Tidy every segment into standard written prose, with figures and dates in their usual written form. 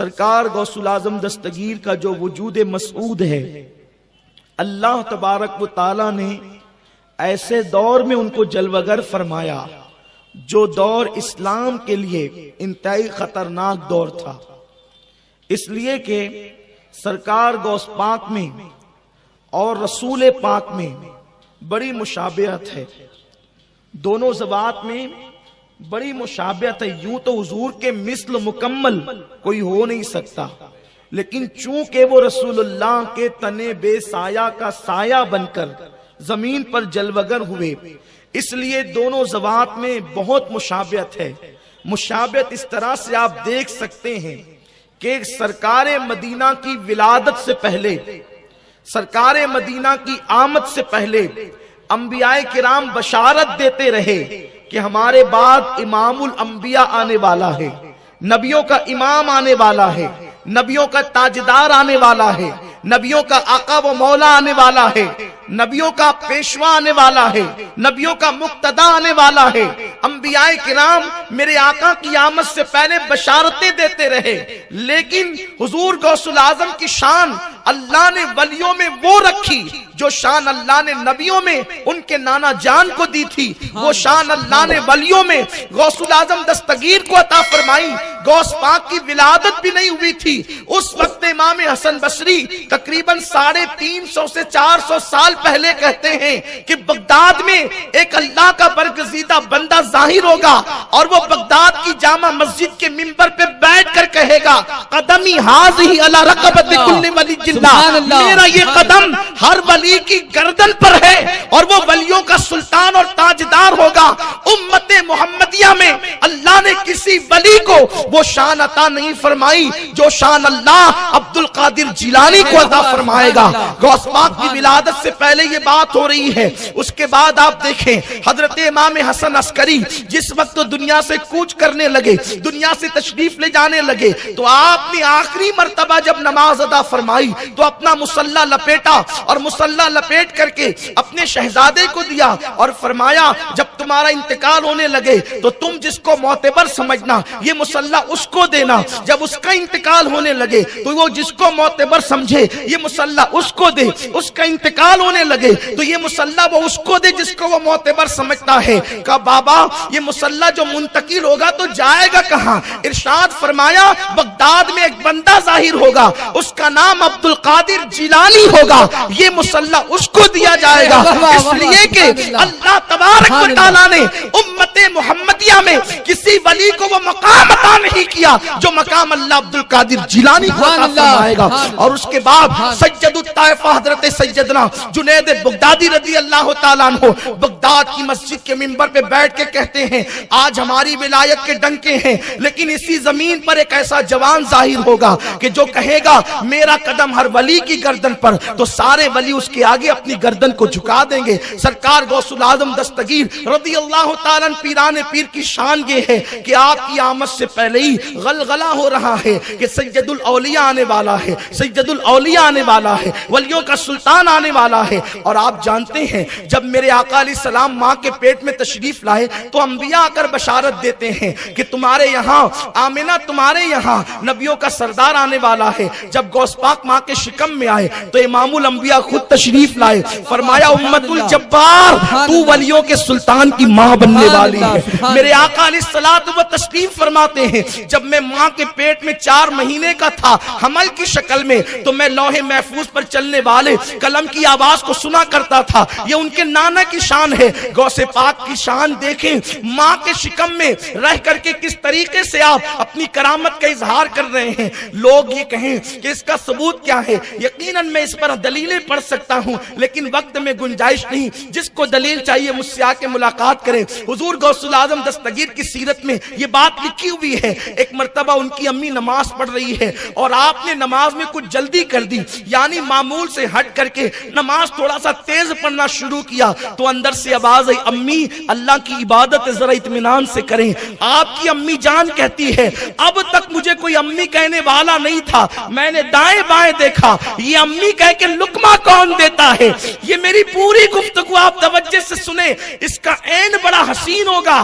سرکار غوث الاعظم دستگیر کا جو وجود مسعود ہے، اللہ تبارک و تعالی نے ایسے دور میں ان کو جلوگر فرمایا جو دور اسلام کے لیے انتہائی خطرناک دور تھا، اس لیے کہ سرکار غوث پاک میں اور رسول پاک میں بڑی مشابہت ہے، دونوں ذوات میں بڑی مشابہت ہے۔ یوں تو حضور کے مثل مکمل کوئی ہو نہیں سکتا، لیکن چونکہ وہ رسول اللہ کے تنے بے سایہ کا سایہ بن کر زمین پر جلوگر ہوئے، اس لیے دونوں ذوات میں بہت مشابہت ہے۔ مشابہت اس طرح سے آپ دیکھ سکتے ہیں کہ سرکار مدینہ کی ولادت سے پہلے، سرکار مدینہ کی آمد سے پہلے انبیاء کرام بشارت دیتے رہے کہ ہمارے بعد امام الانبیاء آنے والا ہے، نبیوں کا امام آنے والا ہے، نبیوں کا تاجدار آنے والا ہے، نبیوں کا آقا و مولا آنے والا ہے، نبیوں کا پیشوا آنے والا ہے، نبیوں کا مقتدا آنے والا ہے۔ انبیاء کرام میرے آقا کی آمد سے پہلے بشارتیں دیتے رہے، لیکن حضور غوث الاعظم کی شان اللہ نے ولیوں میں وہ رکھی جو شان اللہ نے نبیوں میں ان کے نانا جان کو دی تھی، وہ شان اللہ نے ولیوں میں غوث الاعظم دستگیر کو عطا فرمائی۔ غوث پاک کی ولادت بھی نہیں ہوئی تھی، اس وقت امام حسن بصری تقریباً 350 سے 400 سال پہلے کہتے ہیں کہ بغداد میں ایک اللہ کا برگزیدہ بندہ ظاہر ہوگا اور وہ بغداد کی جامع مسجد کے منبر پہ بیٹھ کر کہے گا قدمی ہاذہی علی رقبۃ کل ولی اللہ، میرا یہ قدم ہر ولی کی گردن پر ہے، اور وہ ولیوں کا سلطان اور تاجدار ہوگا۔ امت محمدیہ میں اللہ نے کسی ولی کو وہ شان عطا نہیں فرمائی جو شان اللہ عبد القادر جیلانی کو عطا فرمائے گا۔ غوث پاک کی ولادت سے پہلے یہ بات ہو رہی ہے۔ اس کے بعد آپ دیکھیں حضرت امام حسن عسکری جس وقت دنیا سے کوچ کرنے لگے، دنیا سے تشریف لے جانے لگے، تو آپ نے آخری مرتبہ جب نماز ادا فرمائی تو اپنا مصلی لپیٹا اور مصلی لپیٹ کر کے اپنے شہزادے کو دیا اور فرمایا جب تمہارا انتقال ہونے لگے تو تم جس کو معتبر سمجھنا یہ مصلی اس کو دینا، جب اس کا انتقال ہونے لگے تو وہ جس کو معتبر سمجھے یہ مصلی اس کو دے، اس کا انتقال ہونے لگے تو یہ مصلی وہ اس کو دے جس کو وہ معتبر سمجھتا ہے۔ کہا بابا یہ مصلی جو منتقل ہوگا تو جائے گا کہاں؟ ارشاد فرمایا بغداد میں ایک بندہ ظاہر ہوگا، اس کا نام عبد القادر جیلانی ہوگا، یہ مصلی اس کو دیا جائے گا۔ اس لیے کہ اللہ تبارک و تعالیٰ نے امت محمدیہ میں کسی ولی کو وہ مقام عطا نہیں کیا جو مقام اللہ عبد القادر جیلانی کو عطا فرمائے گا۔ اور اس کے بعد سید الطائفہ حضرت سیدنا جنید بغدادی رضی اللہ تعالیٰ عنہ بغداد کی مسجد کے منبر پہ بیٹھ کے کہتے ہیں آج ہماری ولایت کے ڈنکے ہیں، لیکن اسی زمین پر ایک ایسا جوان ظاہر ہوگا کہ جو کہے گا میرا قدم ہر ولی کی گردن پر، تو سارے ولی اس کے آگے اپنی گردن کو جھکا دیں گے۔ سرکار غوث الاعظم دستگیر رضی اللہ تعالیٰ پیران پیر کی شان یہ ہے کہ آپ کی آمد سے پہلے ہی غلغلہ ہو رہا ہے کہ سید الاولیاء آنے والا ہے، سید الاولیاء آنے والا ہے، ولیوں کا سلطان آنے والا ہے۔ اور آپ جانتے ہیں جب میرے آقا علیہ السلام ماں کے پیٹ میں تشریف لائے تو انبیاء آ کر بشارت دیتے ہیں کہ تمہارے یہاں آمنہ، تمہارے یہاں نبیوں کا سردار آنے والا ہے۔ جب غوث پاک ماں کے شکم میں آئے تو امام الانبیاء خود تشریف لائے، فرمایا امت الجبار تو ولیوں کے سلطان کی ماں بننے والی ہے۔ میرے آقا علیہ الصلوۃ و تشریف فرماتے ہیں جب میں ماں کے پیٹ میں 4 مہینے کا تھا حمل کی شکل میں تو میں لوح محفوظ پر چلنے والے قلم کی آواز کو سنا کرتا تھا۔ یہ ان کے نانا کی شان ہے۔ غوث پاک کی شان دیکھیں، ماں کے شکم میں رہ کر کے کس طریقے سے آپ اپنی کرامت کا اظہار کر رہے ہیں۔ لوگ یہ کہیں کہ اس کا ثبوت کیا ہے، یقیناً میں اس پر دلیلیں پڑھ سکتا ہوں لیکن وقت میں گنجائش نہیں۔ جس کو دلیل چاہیے مجھ سے آ کے ملاقات کریں۔ حضور غوث الاعظم دستگیر کی سیرت میں یہ بات لکھی ہوئی ہے، ایک مرتبہ ان کی امی نماز پڑھ رہی ہے اور آپ نے نماز میں کچھ جلدی کر دی، یعنی معمول سے ہٹ کر کے نماز تھوڑا سا تیز پڑھنا شروع کیا تو اندر سے آواز آئی امی اللہ کی عبادت ذرا اطمینان سے کریں۔ آپ کی امی جان کہتی ہے اب تک مجھے کوئی امی کہنے والا نہیں تھا، میں نے دائیں بائیں دیکھا، یہ امی کہہ کے لقمہ کون دیتا ہے؟ یہ میری پوری گفتگو آپ توجہ سے سنیں، اس کا عین بڑا حسین ہوگا،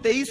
23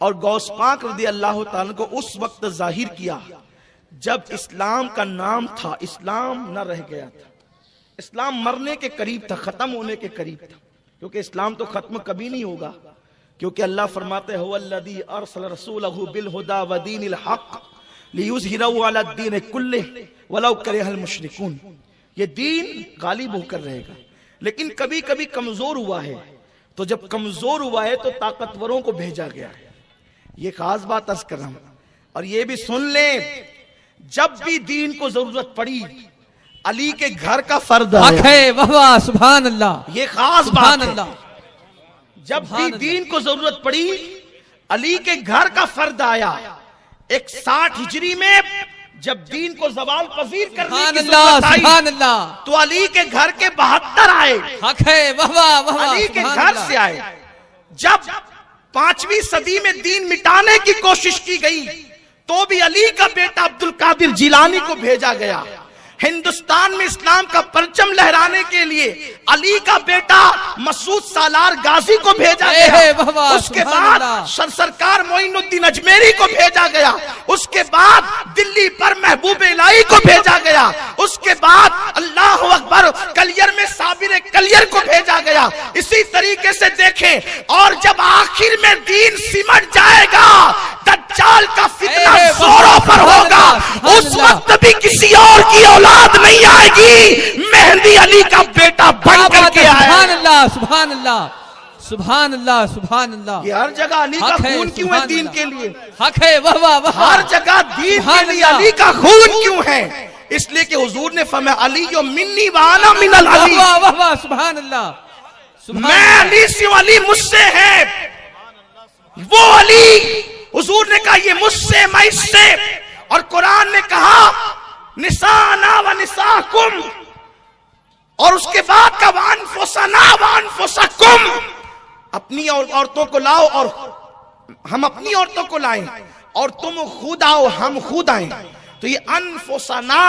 اور غوث پاک رضی اللہ تعالیٰ کو اس وقت ظاہر کیا جب اسلام کا نام تھا، اسلام نہ رہ گیا تھا، اسلام مرنے کے قریب تھا، ختم ہونے کے قریب تھا، کیونکہ اسلام تو ختم کبھی نہیں ہوگا، کیونکہ اللہ فرماتے ہیں هو الذی ارسل رسولہ بالہدی ودین الحق لیظہرہ علی الدین کلہ ولو کرہ المشرکون. یہ دین غالب ہو کر رہے گا، لیکن کبھی کبھی کمزور ہوا ہے، تو جب کمزور ہوا ہے تو طاقتوروں کو بھیجا گیا ہے. یہ خاص بات عرض کر رہا ہوں. اور یہ بھی سن لیں، جب بھی دین کو ضرورت پڑی علی کے گھر کا فرد حق آیا. ہے، واہ واہ، سبحان اللہ، یہ خاص سبحان بات ہے. اللہ. جب بھی دین کو ضرورت پڑی علی کے گھر کا فرد آیا. 61 ہجری میں جب دین کو زوال پذیر کرنے سبحان کی اللہ، ضرورت آئی سبحان اللہ. تو علی کے گھر کے 72 آئے، حق ہے، واہ واہ، واہ واہ، علی کے سبحان گھر اللہ. سے آئے. جب 5ویں صدی میں دین مٹانے کی کوشش کی گئی تو بھی علی کا بیٹا عبد القادر جیلانی کو بھیجا گیا. ہندوستان میں اسلام کا پرچم لہرانے کے لیے علی کا بیٹا مسعود سالار غازی کو بھیجا گیا. اس کے بعد سرکار معین الدین اجمیری کو بھیجا گیا. اس کے بعد دلی پر محبوب الہی کو بھیجا گیا. اس کے بعد اللہ اکبر کلیر میں صابر کلیر کو بھیجا گیا. اسی طریقے سے دیکھیں، اور جب آخر میں دین سمٹ جائے گا، دجال کا فتنہ زوروں پر ہوگا، اس وقت بھی کسی اور کی اولاد نہیں آئے گی، مہدی علی کا بیٹا بن کر کے آئے. سبحان اللہ، سبحان اللہ، سبحان اللہ، سبحان اللہ. یہ ہر جگہ علی کا خون کیوں ہے دین کے لیے؟ حق ہے، واہ واہ، واہ. ہر جگہ دین کے لیے علی کا خون کیوں ہے؟ اس لیے کہ حضور نے فرمایا علی جو منی وانا من العلی، واہ واہ، واہ، سبحان اللہ. میں علی سے ہوں، علی مجھ سے ہے. وہ علی، حضور نے کہا یہ مجھ سے، میں اس سے. اور قرآن نے کہا نسانا و نساکم، اور اس کے بعد کا وانفسنا وانفسکم، اپنی عورتوں کو لاؤ اور ہم اپنی عورتوں کو لائیں، اور تم خود آؤ ہم خود آئیں. تو یہ انفسنا،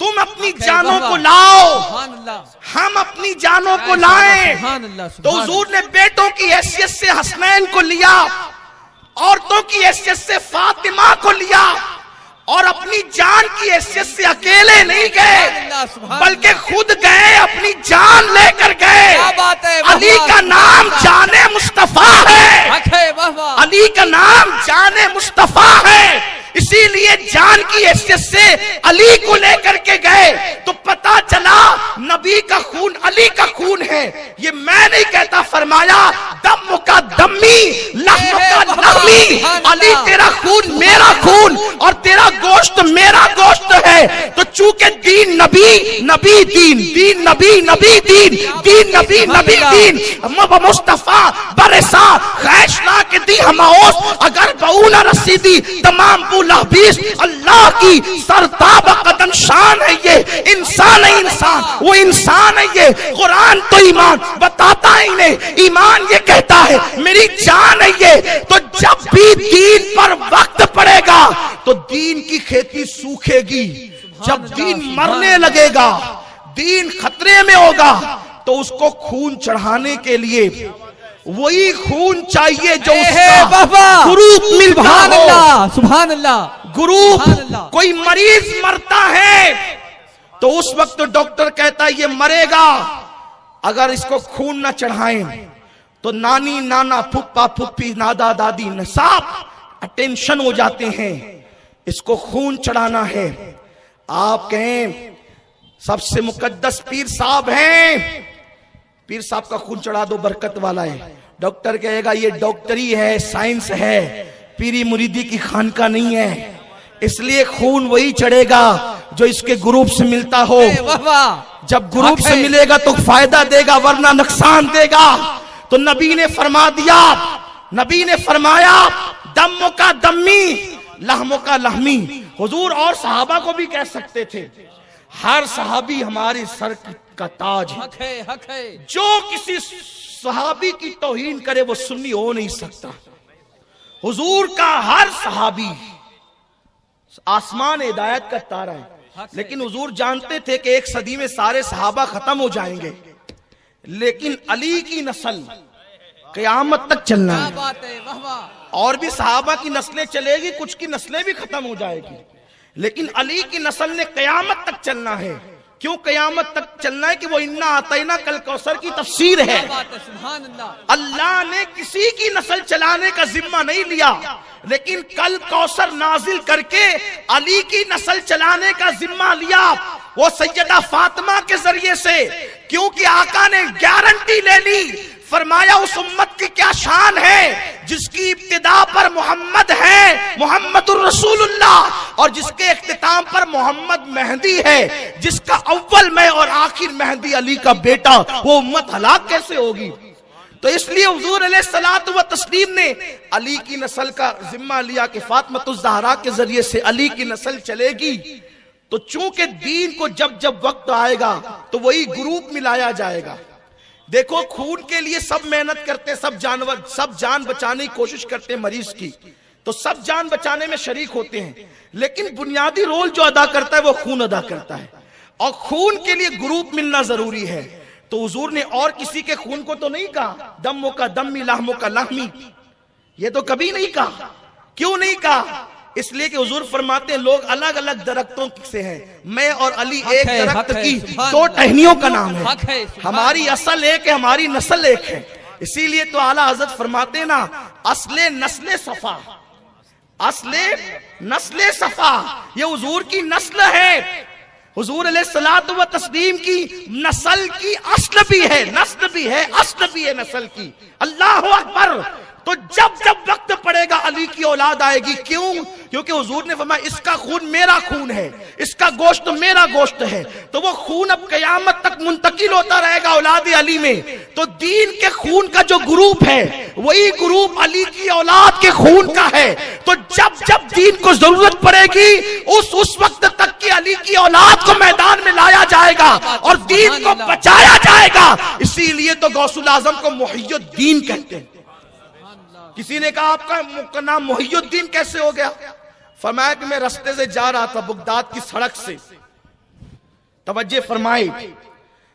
تم اپنی جانوں کو لاؤ ہم اپنی جانوں کو لائیں. تو حضور نے بیٹوں کی حیثیت سے حسنین کو لیا، عورتوں کی حیثیت سے فاطمہ کو لیا، اور اپنی جان کی حیثیت سے اکیلے نہیں گئے بلکہ خود گئے، اپنی جان لے کر گئے. علی کا نام جان مصطفیٰ ہے، علی کا نام جان مصطفیٰ ہے. اسی لیے جان کی حیثیت سے علی کو لے کر کے گئے تو پتا چلا نبی کا خون علی کا خون ہے. یہ میں نہیں کہتا، فرمایا دم کا دمی لحم کا لحمی، علی تیرا خون میرا خون اور تیرا گوشت میرا گوشت ہے. تو چونکہ دین نبی، نبی دین، دین نبی، نبی دین، دین نبی، نبی دین، مصطفیٰ برسا خیشنا کے دی ہماؤس اگر بہونا رسیدی تمام لحبیس. اللہ کی سرتاب قدم شان ہے، یہ انسان ہے، انسان وہ انسان ہے. یہ قرآن تو ایمان بتاتا ہی نہیں، ایمان یہ کہتا ہے میری جان ہے یہ. تو جب بھی دین پر وقت پڑے گا تو دین کی کھیتی سوکھے گی. جب دین مرنے لگے گا، دین خطرے میں ہوگا، تو اس کو خون چڑھانے کے لیے وہی خون چاہیے جو اس کا گروپ ملتا ہو. سبحان اللہ. گروپ، کوئی مریض مرتا ہے تو اس وقت ڈاکٹر کہتا ہے یہ مرے گا اگر اس کو خون نہ چڑھائیں. تو نانی نانا پھپا پھپی دادا دادی نصاب اٹینشن ہو جاتے ہیں، اس کو خون چڑھانا ہے. آپ کہیں سب سے مقدس پیر صاحب ہیں، پیر صاحب کا خون چڑھا دو برکت والا ہے. ڈاکٹر کہے گا یہ ڈاکٹری ہے، سائنس ہے، پیری مریدی کی خانقاہ نہیں ہے. اس لیے خون وہی چڑھے گا جو اس کے گروپ سے ملتا ہو. جب گروپ سے ملے گا تو فائدہ دے گا ورنہ نقصان دے گا. تو نبی نے فرما دیا، نبی نے فرمایا دم کا دمی لحم کا لحمی. حضور اور صحابہ کو بھی کہہ سکتے تھے، ہر صحابی ہمارے سر کا تاج ہے. جو کسی صحابی کی توہین کرے وہ سنی ہو نہیں سکتا. حضور کا ہر صحابی آسمان ہدایت کا تارا ہے. لیکن حضور جانتے تھے کہ ایک صدی میں سارے صحابہ ختم ہو جائیں گے، لیکن علی کی نسل قیامت تک چلنا کیا ہے. بات ہے، واہ واہ. اور بھی صحابہ کی نسلیں چلے گی، کچھ کی نسلیں بھی ختم ہو جائے گی، لیکن علی کی نسل نے قیامت تک چلنا ہے. کیوں قیامت تک چلنا ہے؟ کہ وہ انا اعطینا کل کوثر کی تفسیر ہے. کیا بات ہے، سبحان اللہ. اللہ نے کسی کی نسل چلانے کا ذمہ نہیں لیا، لیکن کل کوثر نازل کر کے علی کی نسل چلانے کا ذمہ لیا، وہ سیدہ فاطمہ کے ذریعے سے. کیونکہ آقا نے گارنٹی لے لی، فرمایا اس امت کی کیا شان ہے جس کی ابتدا پر محمد ہے، محمد الرسول اللہ، اور جس کے اختتام پر محمد مہدی ہے، جس کا اول میں اور آخر مہدی علی کا بیٹا. وہ امت ہلاک کیسے ہوگی؟ تو اس لیے حضور علیہ الصلوۃ والتسلیم نے علی کی نسل کا ذمہ لیا کہ فاطمۃ الزہرا کے ذریعے سے علی کی نسل چلے گی. تو چونکہ دین کو جب جب وقت آئے گا تو وہی گروپ ملایا جائے گا. دیکھو خون کے لیے سب محنت کرتے، سب جان بچانے کی کوشش کرتے ہیں مریض کی، تو سب جان بچانے میں شریک ہوتے ہیں، لیکن بنیادی رول جو ادا کرتا ہے وہ خون ادا کرتا ہے، اور خون کے لیے گروپ ملنا ضروری ہے. تو حضور نے اور کسی کے خون کو تو نہیں کہا دموں کا دمی لحموں کا لحمی، یہ تو کبھی نہیں کہا. کیوں نہیں کہا؟ اس لیے کہ حضور فرماتے ہیں لوگ الگ الگ درختوں سے ہیں، میں اور علی ایک درخت کی دو ٹہنیوں کا نام ہے. ہماری اصل ایک ہے، ہماری نسل ایک ہے. اسی لیے تو اعلیٰ حضرت فرماتے ہیں نا، اصل نسل صفا، اصل نسل صفا، یہ حضور کی نسل ہے. حضور علیہ الصلوۃ والتسلیم کی نسل کی اصل بھی ہے، نسل بھی ہے، اصل بھی ہے نسل کی. اللہ اکبر. تو جب جب وقت پڑے گا علی کی اولاد آئے گی. کیوں؟ کیونکہ حضور نے فرمایا اس کا خون میرا خون ہے، اس کا گوشت میرا گوشت ہے. تو وہ خون اب قیامت تک منتقل ہوتا رہے گا اولاد علی میں. تو دین کے خون کا جو گروپ ہے وہی گروپ علی کی اولاد کے خون کا ہے. تو جب جب دین کو ضرورت پڑے گی اس وقت تک کہ علی کی اولاد کو میدان میں لایا جائے گا اور دین کو بچایا جائے گا. اسی لیے تو غوث الاعظم کو محی الدین کہتے ہیں. کسی نے کہا آپ کا نام محی الدین کیسے ہو گیا؟ فرمایا کہ میں رستے سے جا رہا تھا بغداد کی سڑک سے. توجہ فرمائے،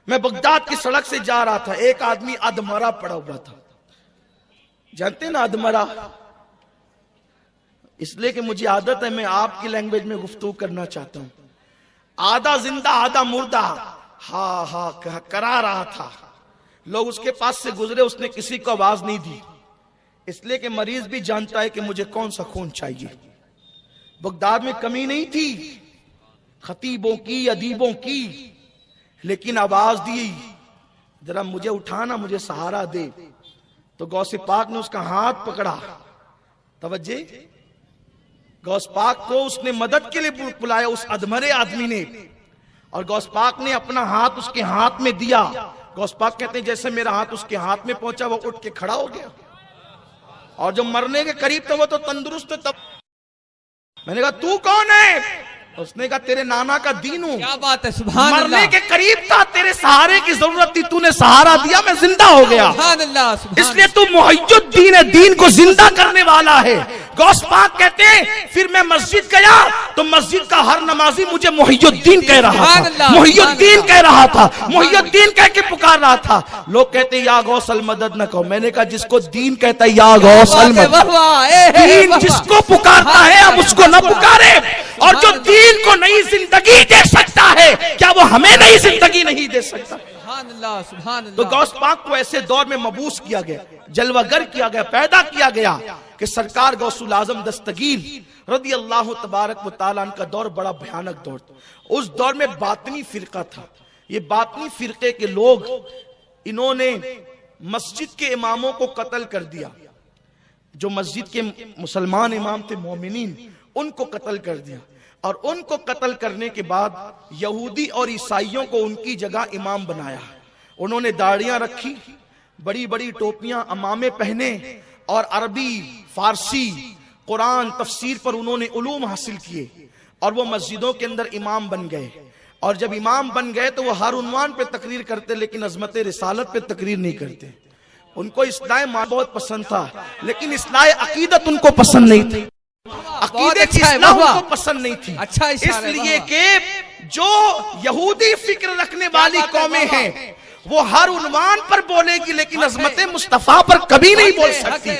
میں بغداد کی سڑک سے جا رہا تھا، ایک آدمی ادمرا پڑا ہوا تھا. جانتے نا ادمرا؟ اس لیے کہ مجھے عادت ہے میں آپ کی لینگویج میں گفتگو کرنا چاہتا ہوں. آدھا زندہ آدھا مردہ ہاں ہاں کرا رہا تھا. لوگ اس کے پاس سے گزرے، اس نے کسی کو آواز نہیں دی، اس لیے کہ مریض بھی جانتا ہے کہ مجھے کون سا خون چاہیے. بغداد میں کمی نہیں تھی خطیبوں کی، ادیبوں کی، لیکن آواز دی ذرا مجھے اٹھانا، مجھے سہارا دے. تو غوث پاک نے اس کا ہاتھ پکڑا. توجہ، غوث پاک کو اس نے مدد کے لیے بلایا اس ادمرے آدمی نے، اور غوث پاک نے اپنا ہاتھ اس کے ہاتھ میں دیا. غوث پاک کہتے ہیں جیسے میرا ہاتھ اس کے ہاتھ میں پہنچا وہ اٹھ کے کھڑا ہو گیا، اور جو مرنے کے قریب تھا وہ تو تندرست تھا. میں نے کہا تو کون ہے؟ اس نے کہا تیرے نانا کا دین ہوں. کیا بات ہے، سبحان اللہ. مرنے کے قریب تھا، تیرے سہارے کی ضرورت تھی، تو نے سہارا دیا، میں زندہ ہو گیا. سبحان اللہ، سبحان اس لیے تو محی الدین ہے، دین کو زندہ کرنے والا ہے. غوث پاک کہتے ہیں پھر میں مسجد گیا تو مسجد کا ہر نمازی مجھے محی الدین کہہ رہا تھا، محی الدین کہہ رہا تھا، محی الدین کہہ کے پکار رہا تھا. لوگ کہتے ہیں یا غوث المدد نہ کہو. میں نے کہا جس کو دین کہتا ہے یا غوث المدد، دین جس کو پکارتا ہے ہم اس کو نہ پکارے. اور جو دین کو نئی زندگی دے سکتا ہے کیا وہ ہمیں نئی زندگی نہیں دے سکتا؟ سبحان اللہ، سبحان اللہ. تو غوث پاک کو ایسے دور میں مبعوث کیا گیا، جلوہ گر کیا گیا، پیدا کیا گیا کہ سرکار غوث الاعظم دستگیر رضی اللہ تبارک و تعالیٰ عنہ کا دور بڑا بھیانک دور تھا. اس دور میں باطنی فرقہ تھا. یہ باطنی فرقے کے لوگ انہوں نے مسجد کے اماموں کو قتل کر دیا. جو مسجد کے مسلمان امام تھے مومنین، ان کو قتل کر دیا. اور ان کو قتل کرنے کے بعد یہودی اور عیسائیوں کو ان کی جگہ امام بنایا. انہوں نے داڑیاں رکھی، بڑی بڑی ٹوپیاں، عمامے پہنے، اور عربی، فارسی، قرآن، تفسیر پر انہوں نے علوم حاصل کیے، اور وہ مسجدوں کے اندر امام بن گئے. اور جب امام بن گئے تو وہ ہر عنوان پہ تقریر کرتے، لیکن عظمت رسالت پہ تقریر نہیں کرتے. ان کو اصلاح مال بہت پسند تھا، لیکن اصلاح عقیدت ان کو پسند نہیں تھی. عقیدے کی اصلاح ان کو پسند نہیں تھی. اس لیے کہ جو یہودی فکر رکھنے والی قومیں ہیں وہ ہر عنوان پر بولے گی لیکن عظمت مصطفیٰ پر کبھی نہیں بول سکتی،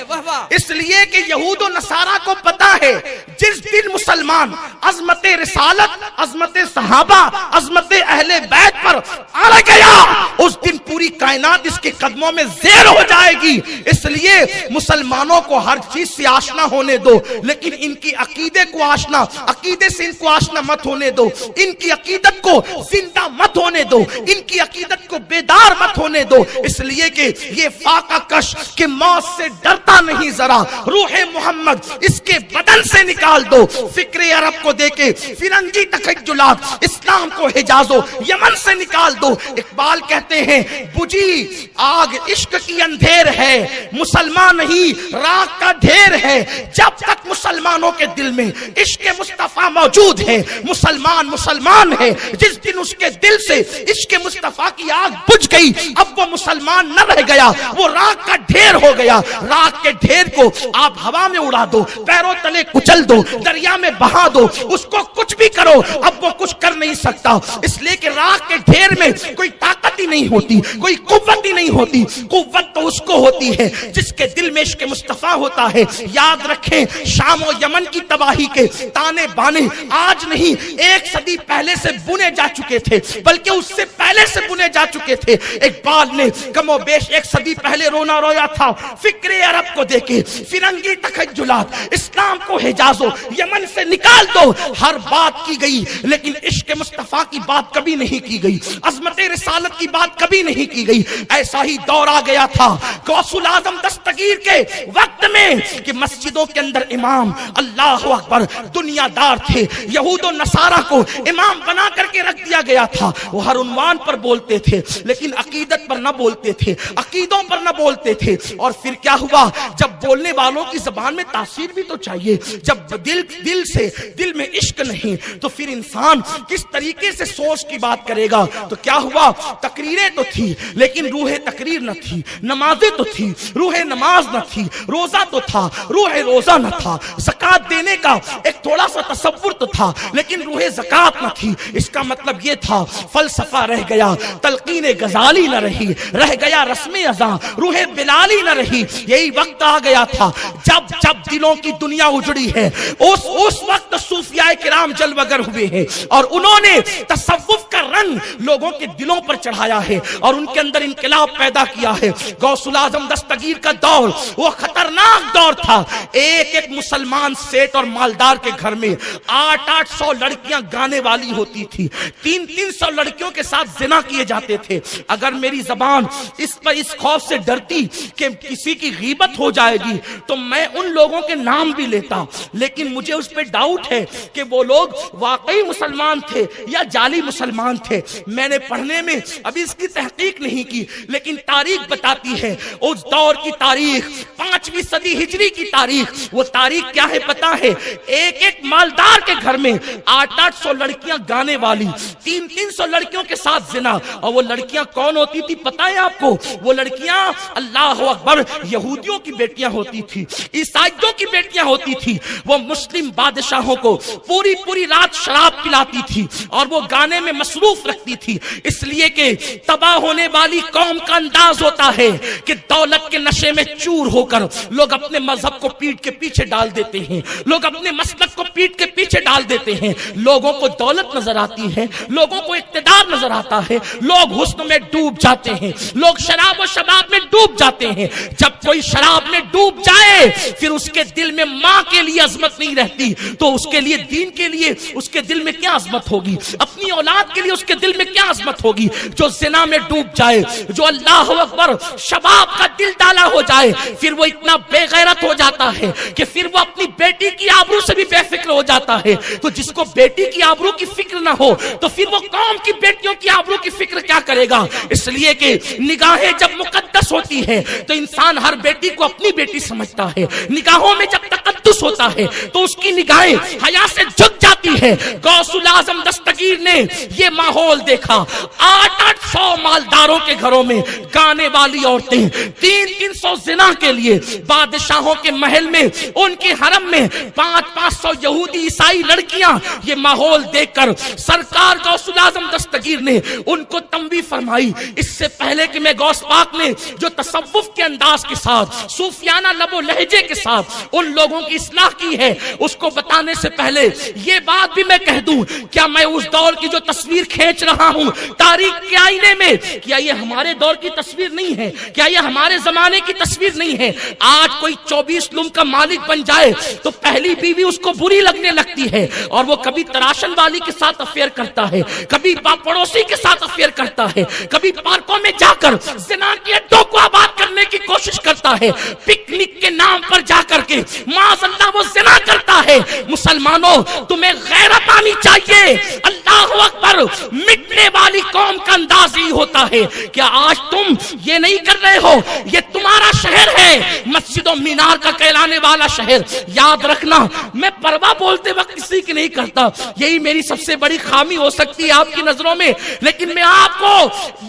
اس لیے کہ یہود و نصارہ کو پتا ہے جس دن مسلمان عظمت رسالت، عظمت صحابہ، عظمت اہل بیت پر اڑ گیا اس دن پوری کائنات اس کے قدموں میں زیر ہو جائے گی۔ اس لیے مسلمانوں کو ہر چیز سے آشنا ہونے دو لیکن ان کی عقیدے کو آشنا، عقیدے سے ان کو آشنا مت ہونے دو، ان کی عقیدت کو زندہ مت ہونے دو، ان کی عقیدت کو بیدار مت ہونے دو، اس لیے کہ یہ فاقہ کش کہ موت سے ڈرتا نہیں ذرا، روح محمد اس کے بدن سے نکال دو، فکر عرب کو دے کے فرنگی تخیلات اسلام کو حجاز و یمن سے نکال دو۔ اقبال کہتے ہیں بجھی آگ عشق کی اندھیر ہے، مسلمان نہیں راک کا ڈھیر ہے، جب تک مسلمانوں کے دل میں عشق مصطفیٰ موجود ہے مسلمان مسلمان ہے، جس دن اس کے دل سے عشق مصطفیٰ کی آگ بجھ گئی اب وہ مسلمان نہ رہ گیا، وہ راک کا ڈھیر ہو گیا۔ راک کے ڈھیر کو آپ ہوا میں اڑا دو، پیروں تلے کچل دو، دریا میں بہا دو، اس کو کچھ بھی کرو اب وہ کچھ کر نہیں سکتا، اس لیے کہ راک کے ڈھیر میں کوئی طاقت ہی نہیں ہوتی، کوئی قوت ہی نہیں ہوتی، قوت تو اس کو ہوتی ہے جس کے دل میں عشق مصطفیٰ ہوتا ہے۔ یاد رکھیں شام و یمن کی تباہی کے تانے بانے آج نہیں 1 صدی پہلے سے بنے جا چکے تھے بلکہ اس سے پہلے سے بنے جا چکے تھے۔ اقبال نے کم و بیش 1 صدی پہلے رونا رویا تھا فکر عرب کو دیکھے، فرنگی تخیلات اسلام کو حجاز و یمن سے نکال دو، ہر بات کی گئی لیکن عشق مصطفیٰ کی بات کبھی نہیں کی گئی، عظمت رسالت کی بات کبھی نہیں کی گئی۔ ایسا ہی دور آ گیا تھا غوث الاعظم دستگیر کے وقت میں کہ مسجدوں کے اندر امام اللہ اکبر دنیا دار تھے، یہود و نصارہ کو امام بنا کر کے رکھ دیا گیا تھا، وہ ہر عنوان پر بولتے تھے لیکن عقیدت پر نہ بولتے تھے، عقیدوں پر نہ بولتے تھے۔ اور پھر کیا ہوا، جب بولنے والوں کی زبان میں تاثیر بھی تو چاہیے، جب دل میں عشق نہیں تو پھر انسان کس طریقے سے سوچ کی بات کرے گا۔ تو کیا ہوا، تقریریں تو تھی لیکن روح تقریر نہ تھی، نمازیں تو تھی روح نماز نہ تھی، روزہ تو تھا روح روزہ نہ تھا، زکات دینے کا ایک تھوڑا سا تصور تو تھا لیکن روح زکات نہ تھی۔ اس کا مطلب یہ تھا فلسفہ رہ گیا، تلقین غزالی نہ رہی، رہ گیا رسم اذاں، روح بلالی نہ رہی۔ یہی وقت آ گیا تھا جب دلوں کی دنیا اجڑی ہے، اس وقت صوفیاء کرام جلوگر ہوئے ہیں اور انہوں نے تصوف کا رنگ لوگوں کے دلوں پر چڑھایا ہے اور ان کے اندر انقلاب پیدا کیا ہے۔ غوث الاعظم دستگیر کا دور وہ خطرناک دور تھا، ایک مسلمان سیٹ اور مالدار کے گھر میں 800 لڑکیاں گانے والی ہوتی تھی، 300 لڑکیوں کے ساتھ زنا کیے جاتے تھے۔ اگر میری زبان اس خوف سے ڈرتی کہ کسی کی غیبت ہو جائے گی تو میں ان لوگوں کے نام بھی لیتا، لیکن مجھے اس پہ ڈاؤٹ ہے کہ وہ لوگ واقعی مسلمان تھے یا جعلی مسلمان تھے۔ میں نے پڑھنے میں ابھی اس کی تحقیق نہیں کی لیکن تاریخ بتاتی ہے، اس دور کی تاریخ 5ویں صدی ہجری کی تاریخ، وہ تاریخ کیا ہے پتا ہے، ایک مالدار کے گھر میں 800 لڑکیاں گانے والی، 300 لڑکیوں کے ساتھ زنا۔ اور وہ لڑکیاں کون ہوتی تھی پتا ہے آپ کو، وہ لڑکیاں اللہ اکبر یہودیوں کی بیٹیاں ہوتی تھی، عیسائیوں کی بیٹیاں ہوتی تھی۔ وہ مسلم بادشاہوں کو پوری رات شراب پلاتی تھی اور وہ گانے میں مصروف رکھتی تھی، اس لیے کہ تباہ ہونے والی قوم کا انداز ہوتا ہے کہ دولت کے نشے میں چور ہو کر لوگ اپنے مذہب کو پیٹ کے پیچھے ڈال دیتے ہیں، لوگ اپنے مسلک کو پیٹ کے پیچھے ڈال دیتے ہیں۔ لوگوں کو دولت نظر آتی ہے، لوگوں کو اقتدار نظر آتا ہے، لوگ حسن میں ڈوب جاتے ہیں، لوگ شراب و شباب میں ڈوب جاتے ہیں۔ جب کوئی شراب میں ڈوب جائے پھر اس کے دل میں ماں کے لیے عظمت نہیں رہتی تو اس کے لیے دین کے لیے اس کے دل میں کیا عظمت ہوگی، اپنی اولاد کے لیے اس کے دل میں کیا عظمت ہوگی۔ جو زنا میں ڈوب جائے، جو اللہ اکبر شباب کا دل ڈالا ہو جائے، پھر وہ اتنا بے غیرت ہو جاتا ہے کہ پھر وہ اپنی بیٹی کی آبرو سے بھی بے فکر ہو جاتا ہے۔ تو جس کو بیٹی کی آبرو کی فکر نہ ہو تو پھر وہ قوم کی بیٹیوں کی آبرو کی فکر کیا کرے گا۔ اس لیے کہ نگاہیں جب مقدس ہوتی ہے تو انسان ہر بیٹی کو اپنی بیٹی سمجھتا ہے، نگاہوں میں جب تقدس ہوتا ہے تو اس کی نگاہیں حیا سے جھک جاتی ہے۔ غوث الاعظم دستگیر نے یہ ماحول دیکھا، 800 مالداروں کے گھروں میں گانے والی عورتیں، 300 زنا کے لیے بادشاہوں کے محل میں، ان کے حرم میں 500 یہودی عیسائی لڑکیاں۔ یہ ماحول دیکھ کر سرکار غوث الاعظم دستگیر نے ان کو تنبیہ فرمائی، اس سے پہلے کہ میں غوث پاک نے جو تصوف کے انداز کے ساتھ، صوفیانہ لب و لہجے کے ساتھ ان لوگوں کی اصلاح کی ہے، اس کو بتانے سے پہلے یہ بات بھی میں کہہ دوں، کیا میں اس دور کی جو تصویر کھینچ رہا ہوں تاریخ کے آئینے میں، کیا یہ ہمارے دور کی تصویر نہیں ہے؟ کیا یہ ہمارے زمانے کی تصویر نہیں ہے؟ آج کوئی 24 لوم کا مالک بن جائے تو پہلی بیوی اس کو بری لگنے لگتی ہے، اور وہ کبھی تراشن والی کے ساتھ افیئر کرتا ہے، کبھی پڑوسی کے ساتھ افیئر کرتا ہے، کبھی پارکوں میں جا کر زنا کے اڈوں کو آباد کرنے کی کوشش کرتا ہے، پکنک کے نام پر جا کر کے معاذ اللہ وہ زنا کرتا ہے۔ مسلمانوں تمہیں غیرت آنی چاہیے، اللہ اکبر، مٹنے والی قوم کا انداز ہی ہوتا ہے۔ کیا آج تم یہ نہیں کر رہے ہو؟ یہ تمہارا شہر ہے، مسجد و مینار کا کہلانے والا شہر، یاد رکھنا میں پرواہ بولتے وقت کسی کی نہیں کرتا، یہی میری سب سے بڑی خامی ہو سکتی ہے آپ کی نظروں میں، لیکن میں آپ کو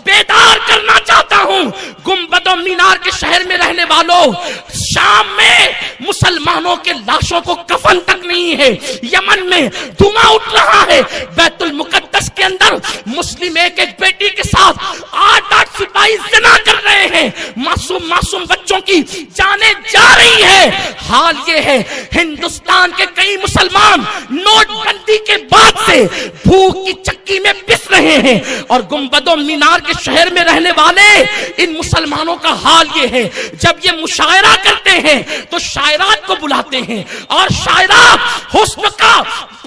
بیدار کرنا چاہتا ہوں۔ گنبد و مینار کے شہر میں رہنے والوں، شام میں مسلمانوں کے لاشوں کو کفن تک نہیں ہے، یمن میں دھواں اٹھ رہا ہے، بیت المقدس کے اندر مسلم ایک بیٹی کے ساتھ 8 سپاہی زنا کر رہے ہیں، معصوم بچوں کی جانیں جا رہی ہے۔ حال یہ ہے ہندوستان کے کئی مسلمان نوٹ بندی کے بعد سے بھوک کی چکی میں پس رہے ہیں، اور گنبد و مینار کے شہر میں رہنے والے ان مسلمانوں کا حال یہ ہے، جب یہ مشاعرہ کرتے ہیں تو شاعرات کو بلاتے ہیں، اور شاعرات حسن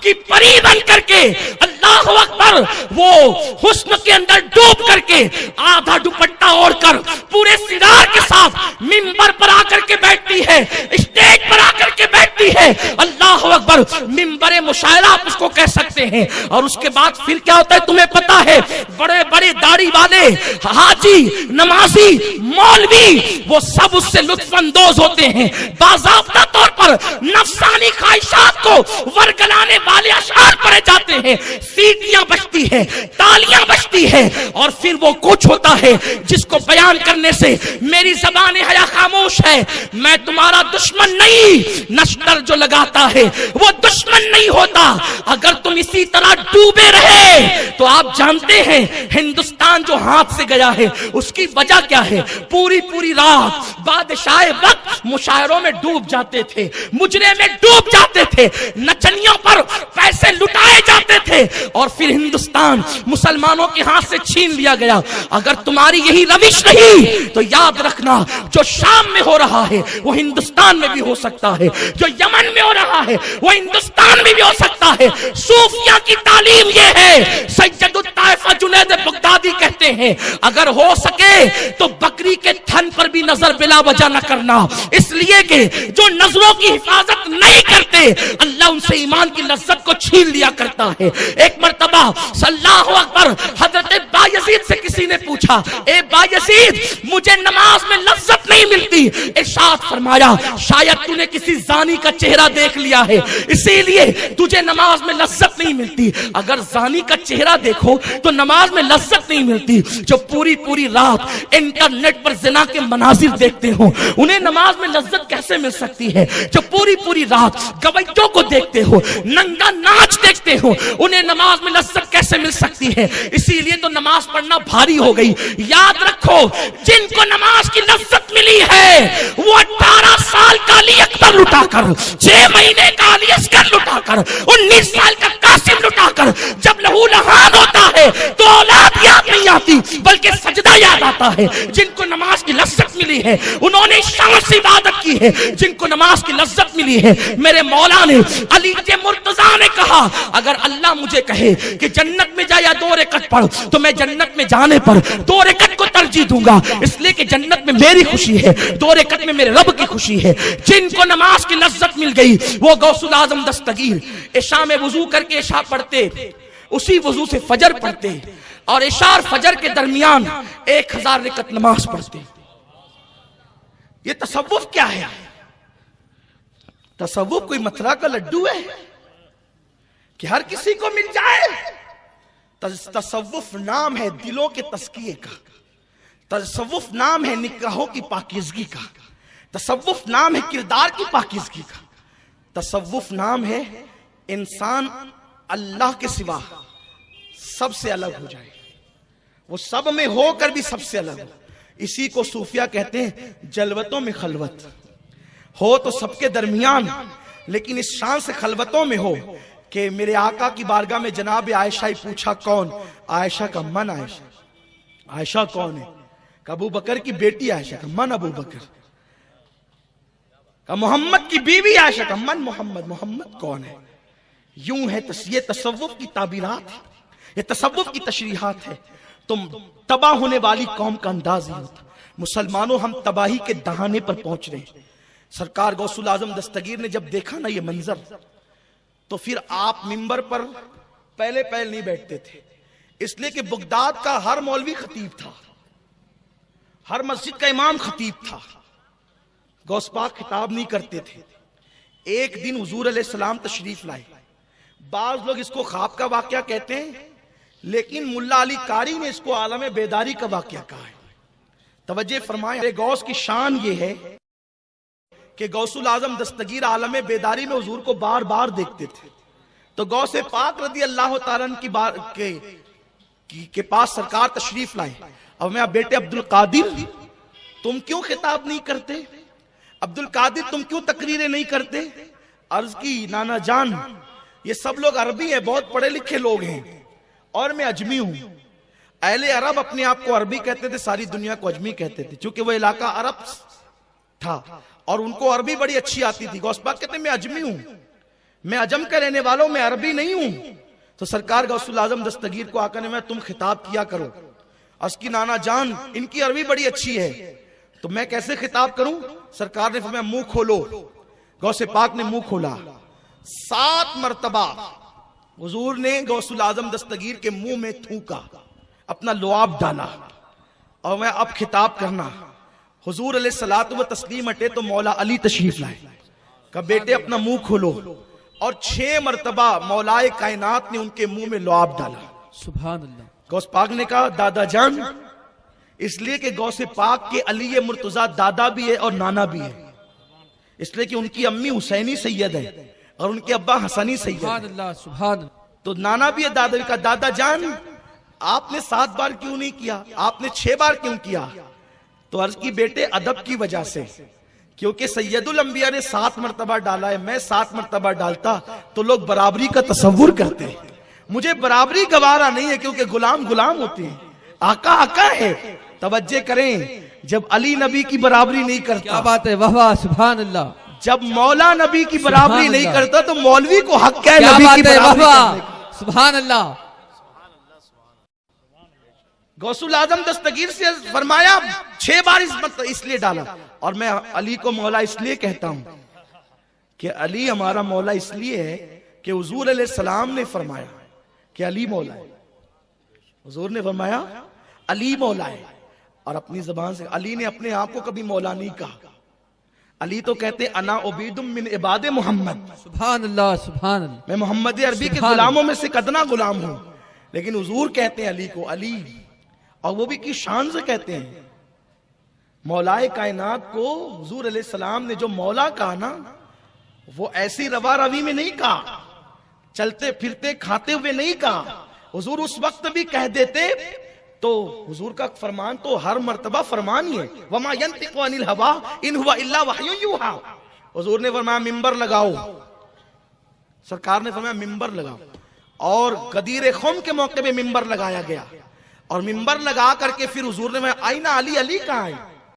کی پری بن کر کے، اللہ اکبر، وہ حسن کے اندر ڈوب کر کے آدھا دوپٹہ اوڑھ کر پورے سرار کے ساتھ منبر پر آ کر کے بیٹھتی ہے، اسٹیج پر آ کر کے بیٹھتی ہے، اللہ اکبر، منبر مشاعرہ آپ اس کو کہہ سکتے ہیں۔ اور اس کے بعد پھر کیا ہوتا ہے تمہیں پتا ہے، بڑے بڑے داڑھی والے حاجی، نمازی، مولوی، وہ سب اس سے لطف اندوز ہوتے ہیں، باضابطہ طور پر نفسانی خواہشات کو ورگلانے والے اشعار پڑھے جاتے ہیں، سیٹیاں بجتی ہیں، تالیاں بجتی ہیں، اور پھر وہ کچھ ہوتا ہے جس کو بیان کرنے سے میری زبان حیا خاموش ہے۔ میں تمہارا دشمن نہیں، نشتر جو لگاتا ہے وہ دشمن نہیں ہوتا۔ اگر تم اسی طرح ڈوبے رہے تو آپ جانتے ہیں ہندوستان جو ہاتھ سے گیا ہے اس کی وجہ کیا ہے؟ پوری رات بادشاہ وقت مشاعروں میں ڈوب جاتے تھے، مجرے میں ڈوب جاتے تھے، نچنیوں پر پیسے لٹائے جاتے تھے، اور پھر ہندوستان مسلمانوں کے ہاتھ سے چھین لیا گیا۔ اگر تمہاری یہی روش رہی تو یاد رکھنا جو شام میں ہو رہا ہے وہ ہندوستان میں بھی ہو سکتا ہے، جو یمن میں ہو رہا ہے وہ ہندوستان میں بھی ہو سکتا ہے۔ صوفیہ کی تعلیم یہ ہے، سید الطائفہ جنید بغدادی کہتے ہیں اگر ہو سکے تو بکری کے تھن پر بھی نظر بلا وجہ نہ کرنا، اس لیے کہ جو نظروں کی حفاظت نہیں کرتے اللہ ان سے ایمان کی لذت کو چھین لیا کرتا ہے۔ ایک مرتبہ اللہ اکبر، حضرت بایزید سے کسی نے پوچھا، اے بایزید مجھے نماز میں لذت نہیں ملتی، ارشاد فرمایا شاید تو نے کسی زانی کا چہرہ دیکھ لیا ہے اسی لیے تجھے نماز میں لذت نہیں ملتی۔ اگر زانی کا چہرہ دیکھو تو نماز میں لذت نہیں ملتی، جو پوری رات انٹرنیٹ پر زنا کے مناظر دیکھتے ہو انہیں نماز میں لذت کیسے مل سکتی ہے؟ جو پوری رات گویوں کو دیکھتے ہو، ننگا ناچ دیکھتے ہو، انہیں نماز میں لذت کیسے مل سکتی ہے؟ اسی لیے تو نماز پڑھنا بھاری ہو گئی۔ یاد رکھو جن کو نماز کی لذت ملی ہے وہ 18 سال کا علی اکبر لٹا کر، 6 مہینے کا علی اصغر لٹا کر، 19 سال کا قاسم لٹا کر، جب لہو لہان ہوتا ہے تو اولاد یاد نہیں آتی بلکہ سجدہ یاد آتا ہے۔ جن کو نماز کی لذت ملی ہے انہوں نے شان سے عبادت کی ہے، جن کو نماز کی لذت ملی ہے۔ میرے مولا نے علی مرتضیٰ نے کہا اگر اللہ مجھے کہے کہ جنت میں جا یا 2 رکعت پڑھ تو میں جنت میں جانے پر 2 رکعت کو ترجیح دوں گا، اس لیے کہ جنت میں میری خوشی ہے، 2 رکعت میں میرے رب کی خوشی ہے۔ جن کو نماز کی لذت مل گئی وہ غوث الاعظم دستگیر عشاء میں وضو کر کے عشاء پڑھتے، اسی وضو سے فجر پڑھتے، اور عشاء اور فجر کے درمیان 1000 رکعت نماز پڑھتے۔ یہ تصوف کیا ہے؟ تصوف کوئی متھرا کا لڈو ہے کہ ہر کسی کو مل جائے؟ تصوف نام ہے دلوں کے تزکیے کا، تصوف نام ہے نگاہوں کی پاکیزگی کا، تصوف نام ہے کردار کی پاکیزگی کا، تصوف نام ہے انسان اللہ کے سوا سب سے الگ ہو جائے، وہ سب میں ہو کر بھی سب سے الگ ہو. اسی کو صوفیہ کہتے ہیں جلوتوں میں خلوت. ہو تو سب کے درمیان لیکن اس شان سے خلوتوں میں ہو کہ میرے آقا کی بارگاہ میں جناب عائشہ ہی پوچھا کون؟ عائشہ کا من عائشہ. عائشہ کون ہے؟ کہ ابو بکر کی بیٹی عائشہ. کا من ابو بکر. کہ محمد کی بیوی عائشہ. کا من محمد. محمد کون ہے؟ یوں ہے یہ تصوف کی تعبیرات ہے، یہ تصوف کی تشریحات ہے. تم تباہ ہونے والی قوم کا انداز ہی ہوتا. مسلمانوں ہم تباہی کے دہانے پر پہنچ رہے ہیں. سرکار غوث الاعظم دستگیر نے جب دیکھا نا یہ منظر تو پھر آپ منبر پر پہلے نہیں بیٹھتے تھے، اس لیے کہ بغداد کا ہر مولوی خطیب تھا، ہر مسجد کا امام خطیب تھا. غوث پاک خطاب نہیں کرتے تھے. ایک دن حضور علیہ السلام تشریف لائے. بعض لوگ اس کو خواب کا واقعہ کہتے ہیں لیکن ملا علی قاری نے اس کو عالم بیداری کا واقعہ کہا ہے. توجہ فرمائیں، غوث کی شان یہ ہے کہ غوث الاعظم دستگیر عالم بیداری میں حضور کو بار بار دیکھتے تھے. تو غوث پاک رضی اللہ تعالیٰ کے پاس سرکار تشریف لائے. اب میں بیٹے عبد القادر تم کیوں خطاب نہیں کرتے؟ عبد القادر تم کیوں تقریریں نہیں کرتے؟ عرض کی نانا جان یہ سب لوگ عربی ہیں، بہت پڑھے لکھے لوگ ہیں اور میں اجمی ہوں. اہل عرب اپنے آپ کو عربی کہتے تھے، ساری دنیا کو اجمی کہتے تھے چونکہ وہ علاقہ عرب تھا اور ان کو عربی بڑی اچھی آتی تھی. غوث پاک کہتے ہیں میں اجمی ہوں، میں عجم کا رہنے والوں، میں عربی نہیں ہوں. تو سرکار غوث الاعظم دستگیر کو آقا نے میں تم خطاب کیا کرو. اس کی نانا جان ان کی عربی بڑی اچھی ہے تو میں کیسے خطاب کروں؟ سرکار نے فرمایا منہ کھولو. غوث پاک نے منہ کھولا. 7 مرتبہ حضور نے غوث الاعظم دستگیر کے منہ میں تھوکا، اپنا لعاب ڈالا اور میں اب خطاب کرنا. حضور علیہ الصلوۃ و تسلیم ہٹے تو مولا علی تشریف لائے. کہ بیٹے اپنا منہ کھولو اور 6 مرتبہ مولائے کائنات نے ان کے منہ میں لعاب ڈالا. سبحان اللہ. غوث پاک نے کہا دادا جان، اس لیے کہ غوث پاک کے علی مرتضیٰ دادا بھی ہے اور نانا بھی ہے، اس لیے کہ ان کی امی حسینی سید ہے اور ان کے ابا حسنی سید سبحان ہے. اللہ. سبحان اللہ. تو نانا بھی ہے، دادا بھی. کا دادا جان آپ نے 7 بار کیوں نہیں کیا، آپ نے 6 بار کیوں کیا؟ تو عرض کی بیٹے ادب کی وجہ سے، کیونکہ سید الانبیاء نے 7 مرتبہ ڈالا ہے، میں 7 مرتبہ ڈالتا تو لوگ برابری کا تصور کرتے ہیں. مجھے برابری گوارا نہیں ہے کیونکہ غلام غلام ہوتے ہیں، آقا آقا ہے. توجہ کریں، جب علی نبی کی برابری نہیں کیا کرتا، بات ہے، واہ واہ. سبحان اللہ. جب مولا نبی کی برابری سبحان نہیں اللہ. کرتا تو مولوی کو حق کیا ہے کیا نبی کی بات ہے، واہ برابری واہ. کرنے کا؟ سبحان اللہ. غوث الاعظم دستگیر سے فرمایا 6 بار اس لیے ڈالا. اور میں علی کو مولا اس لیے کہتا ہوں کہ علی ہمارا مولا اس لیے ہے کہ حضور علیہ السلام نے فرمایا کہ علی مولا ہے. حضور نے فرمایا علی مولا ہے اور اپنی زبان سے علی نے اپنے آپ کو کبھی مولا نہیں کہا. علی تو کہتے انا عبید من عباد محمد، سبحان اللہ. سبحان اللہ. میں محمد عربی کے سبحان غلاموں میں سے ادنا غلام ہوں. لیکن حضور کہتے ہیں علی کو علی، اور وہ بھی کی شان سے کہتے ہیں. مولائے کائنات کو حضور علیہ السلام نے جو مولا کہا نا، وہ ایسی روا روی میں نہیں کہا، چلتے پھرتے کھاتے ہوئے نہیں کہا. حضور اس وقت بھی کہہ دیتے تو حضور کا فرمان تو ہر مرتبہ فرمان ہی ہے. وما ينطق عن الهوى ان هو الا وحی یوحى. حضور نے فرمایا منبر لگاؤ، سرکار نے فرمایا منبر لگاؤ، اور غدیر خم کے موقع پہ منبر لگایا گیا. اور منبر لگا کر کے پھر حضور نے فرمایا آئینہ علی، علی کہاں ہے؟